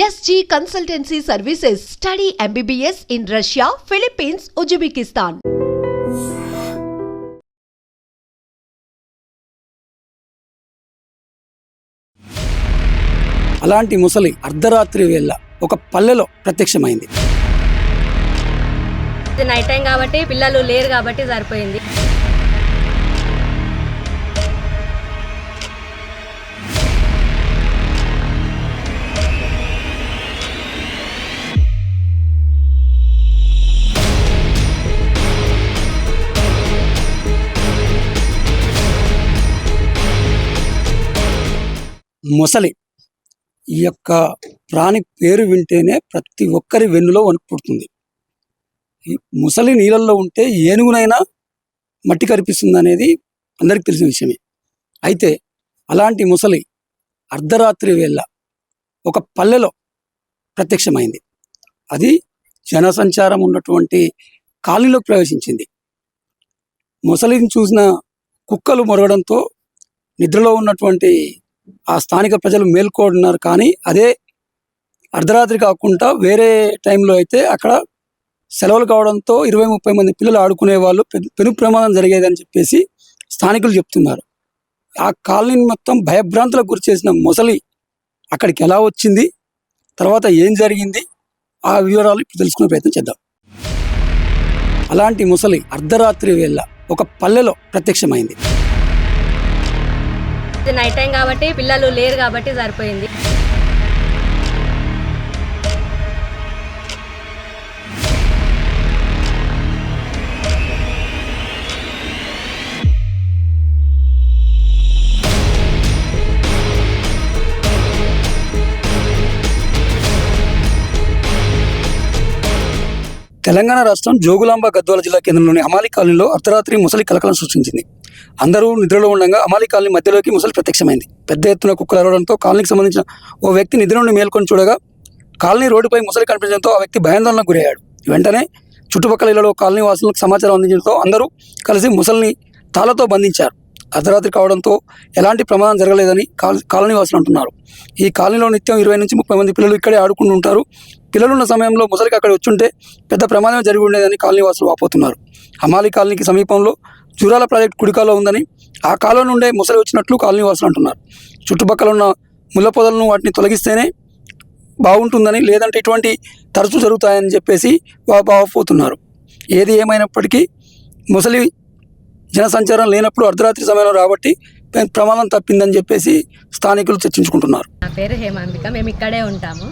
SG Consultancy Services. Study MBBS in Russia, Philippines, Uzbekistan. అలాంటి ముసలి అర్ధరాత్రి వేళ ఒక పల్లెలో ప్రత్యక్షమైంది. నైట్ టైం కాబట్టి పిల్లలు లేరు కాబట్టి సరిపోయింది. ముసలి ఈ యొక్క ప్రాణి పేరు వింటేనే ప్రతి ఒక్కరి వెన్నులో వణుకు పుడుతుంది. ఈ ముసలి నీళ్ళల్లో ఉంటే ఏనుగునైనా మట్టి కరిపిస్తుంది అనేది అందరికీ తెలిసిన విషయమే. అయితే అలాంటి ముసలి అర్ధరాత్రి వేళ ఒక పల్లెలో ప్రత్యక్షమైంది. అది జనసంచారం ఉన్నటువంటి కాలనీలోకి ప్రవేశించింది. ముసలిని చూసిన కుక్కలు మొరగడంతో నిద్రలో ఉన్నటువంటి ఆ స్థానిక ప్రజలు మేల్కొన్నారు. కానీ అదే అర్ధరాత్రి కాకుండా వేరే టైంలో అయితే అక్కడ సెలవులు కావడంతో 20-30 మంది పిల్లలు ఆడుకునే వాళ్ళు, పెను ప్రమాదం జరిగేదని చెప్పేసి స్థానికులు చెప్తున్నారు. ఆ కాలనీని మొత్తం భయభ్రాంతులకు గురి చేసిన ముసలి అక్కడికి ఎలా వచ్చింది, తర్వాత ఏం జరిగింది, ఆ వివరాలు ఇప్పుడు తెలుసుకునే ప్రయత్నం చేద్దాం. అలాంటి ముసలి అర్ధరాత్రి వేళ ఒక పల్లెలో ప్రత్యక్షమైంది. నైట్ టైం కాబట్టి పిల్లలు లేరు కాబట్టి సరిపోయింది. తెలంగాణ రాష్ట్రం జోగులాంబ గద్వాల జిల్లా కేంద్రంలోని అమాలి కాలనీలో అర్ధరాత్రి ముసలి కలకలం సృష్టించింది. అందరూ నిద్రలో ఉండగా అమాలి కాలనీ మధ్యలోకి ముసలి ప్రత్యక్షమైంది. పెద్ద ఎత్తున కుక్కలు అరవడంతో కాలనీకి సంబంధించిన ఓ వ్యక్తి నిద్ర నుండి మేల్కొని చూడగా కాలనీ రోడ్డుపై ముసలి కనిపించడంతో ఆ వ్యక్తి భయాందోళనకు గురయ్యాడు. వెంటనే చుట్టుపక్కల ఇళ్లలో కాలనీ వాసులకు సమాచారం అందించడంతో అందరూ కలిసి ముసలిని తాళ్లతో బంధించారు. అర్ధరాత్రి కావడంతో ఎలాంటి ప్రమాదం జరగలేదని కాలనీ వాసులు అంటున్నారు. ఈ కాలనీలో నిత్యం 20-30 మంది పిల్లలు ఇక్కడే ఆడుకుంటూ ఉంటారు. పిల్లలున్న సమయంలో ముసలికి అక్కడ వచ్చుంటే పెద్ద ప్రమాదం జరిగి ఉండేదని కాలనీ వాసులు వాపోతున్నారు. అమాలి కాలనీకి సమీపంలో జూరాల ప్రాజెక్టు కుడికాలో ఉందని, ఆ కాలం నుండే ముసలి వచ్చినట్లు కాలనీ వాసులు అంటున్నారు. చుట్టుపక్కల ఉన్న ముళ్ళ పొదలను వాటిని తొలగిస్తేనే బాగుంటుందని, లేదంటే ఇటువంటి తరచూ జరుగుతాయని చెప్పేసి వాపోతున్నారు. ఏది ఏమైనప్పటికీ ముసలి జనసంచారం లేనప్పుడు అర్ధరాత్రి సమయంలో రాబట్టి ప్రమాదం తప్పిందని చెప్పేసి స్థానికులు చర్చించుకుంటున్నారు. నా పేరు హేమాంబిక, మేము ఇక్కడే ఉంటాము.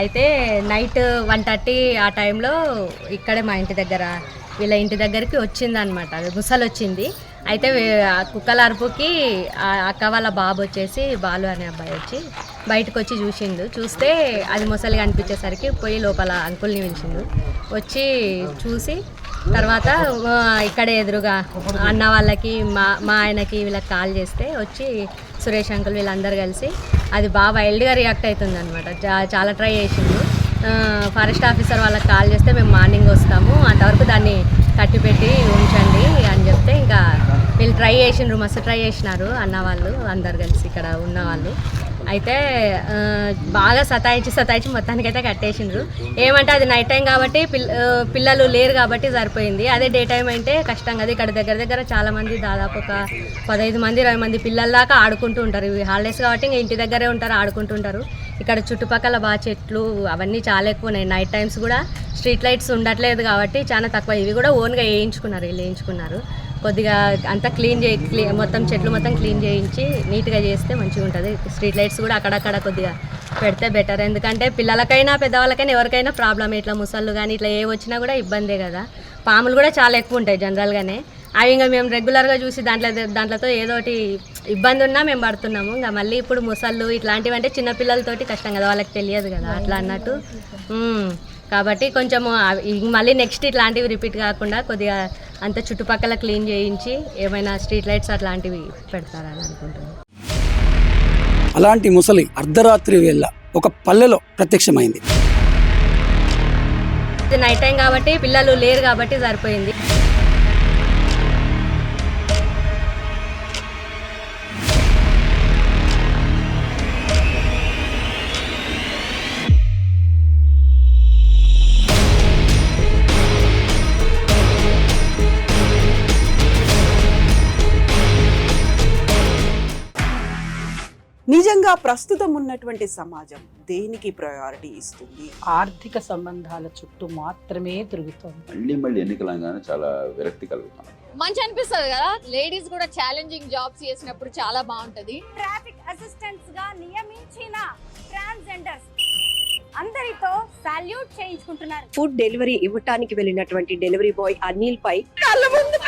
అయితే నైట్ 1:30 ఆ టైంలో ఇక్కడే మా ఇంటి దగ్గర వీళ్ళ ఇంటి దగ్గరికి వచ్చిందనమాట. ముసలి వచ్చింది. అయితే కుక్కల అరుపుకి అక్క వాళ్ళ బాబు వచ్చేసి, బాలు అనే అబ్బాయి వచ్చి బయటకు వచ్చి చూస్తే అది ముసలి కనిపించేసరికి పోయి లోపల అంకుల్ని పిలిచిండు. వచ్చి చూసి తర్వాత ఇక్కడే ఎదురుగా అన్న వాళ్ళకి మా ఆయనకి వీళ్ళకి కాల్ చేస్తే వచ్చి సురేష్ అంకుల్ వీళ్ళందరూ కలిసి అది బాగా వైల్డ్గా రియాక్ట్ అవుతుంది అనమాట. చాలా ట్రై చేసిండు. ఫారెస్ట్ ఆఫీసర్ వాళ్ళకి కాల్ చేస్తే మేము మార్నింగ్ వస్తాము, అంతవరకు దాన్ని కట్టిపెట్టి ఉంచండి అని చెప్తే ఇంకా వీళ్ళు ట్రై చేసిండ్రు, మస్తు ట్రై చేసినారు అన్న వాళ్ళు అందరు కలిసి ఇక్కడ ఉన్న వాళ్ళు. అయితే బాగా సతాయించి మొత్తానికైతే కట్టేసిండ్రు. ఏమంటే అది నైట్ టైం కాబట్టి పిల్లలు లేరు కాబట్టి సరిపోయింది. అదే డే టైం అంటే కష్టం కదా. ఇక్కడ దగ్గర చాలామంది, దాదాపు ఒక 15 మంది 20 మంది పిల్లల దాకా ఆడుకుంటూ ఉంటారు. ఇవి హాలిడేస్ కాబట్టి ఇంకా ఇంటి దగ్గరే ఉంటారు, ఆడుకుంటుంటారు. ఇక్కడ చుట్టుపక్కల బాగా చెట్లు అవన్నీ చాలా ఎక్కువ ఉన్నాయి. నైట్ టైమ్స్ కూడా స్ట్రీట్ లైట్స్ ఉండట్లేదు కాబట్టి చాలా తక్కువ. ఇవి కూడా ఓన్గా వేయించుకున్నారు. కొద్దిగా అంతా మొత్తం చెట్లు మొత్తం క్లీన్ చేయించి నీట్గా చేస్తే మంచిగా ఉంటుంది. స్ట్రీట్ లైట్స్ కూడా అక్కడక్కడ కొద్దిగా పెడితే బెటర్. ఎందుకంటే పిల్లలకైనా పెద్దవాళ్ళకైనా ఎవరికైనా ప్రాబ్లమ్. ఇట్లా ముసళ్ళు కానీ ఇట్లా ఏ వచ్చినా కూడా ఇబ్బందే కదా. పాములు కూడా చాలా ఎక్కువ ఉంటాయి జనరల్గానే. అవి ఇంకా మేము రెగ్యులర్గా చూసి దాంట్లతో ఏదోటి ఇబ్బంది ఉన్నా మేము పడుతున్నాము. ఇంకా మళ్ళీ ఇప్పుడు ముసళ్ళు ఇట్లాంటివి అంటే చిన్నపిల్లలతోటి కష్టం కదా, వాళ్ళకి తెలియదు కదా అట్లా అన్నట్టు. కాబట్టి కొంచెము మళ్ళీ నెక్స్ట్ ఇట్లాంటివి రిపీట్ కాకుండా కొద్దిగా అంత చుట్టుపక్కల క్లీన్ చేయించి ఏమైనా స్ట్రీట్ లైట్స్ అట్లాంటివి పెడతారని అనుకుంటున్నాను. అలాంటి ముసలి అర్ధరాత్రి వేళ ఒక పల్లెలో ప్రత్యక్షమైంది. నైట్ టైం కాబట్టి పిల్లలు లేరు కాబట్టి సరిపోయింది. నిజంగా ప్రస్తుతం ఉన్నటువంటి సమాజం దేనికి ప్రయారిటీ ఇస్తుంది? ఆర్థిక సంబంధాల చుట్టూ మాత్రమే తిరుగుతోంది. మళ్ళీ ఎన్నికలంగానే చాలా విరక్తి కలుగుతాను. మంచి అనిపిస్తుంది కదా, లేడీస్ కూడా ఛాలెంజింగ్ జాబ్స్ చేసినప్పుడు చాలా బాగుంటది. ట్రాఫిక్ అసిస్టెంట్స్ గా నియమించిన ట్రాన్స్జెండర్స్ అందరితో సాల్యూట్ చేయించుకుంటున్నారు. ఫుడ్ డెలివరీ ఇవ్వటానికి వెళ్ళినటువంటి డెలివరీ బాయ్ అనిల్ పై కళ్ళ ముందు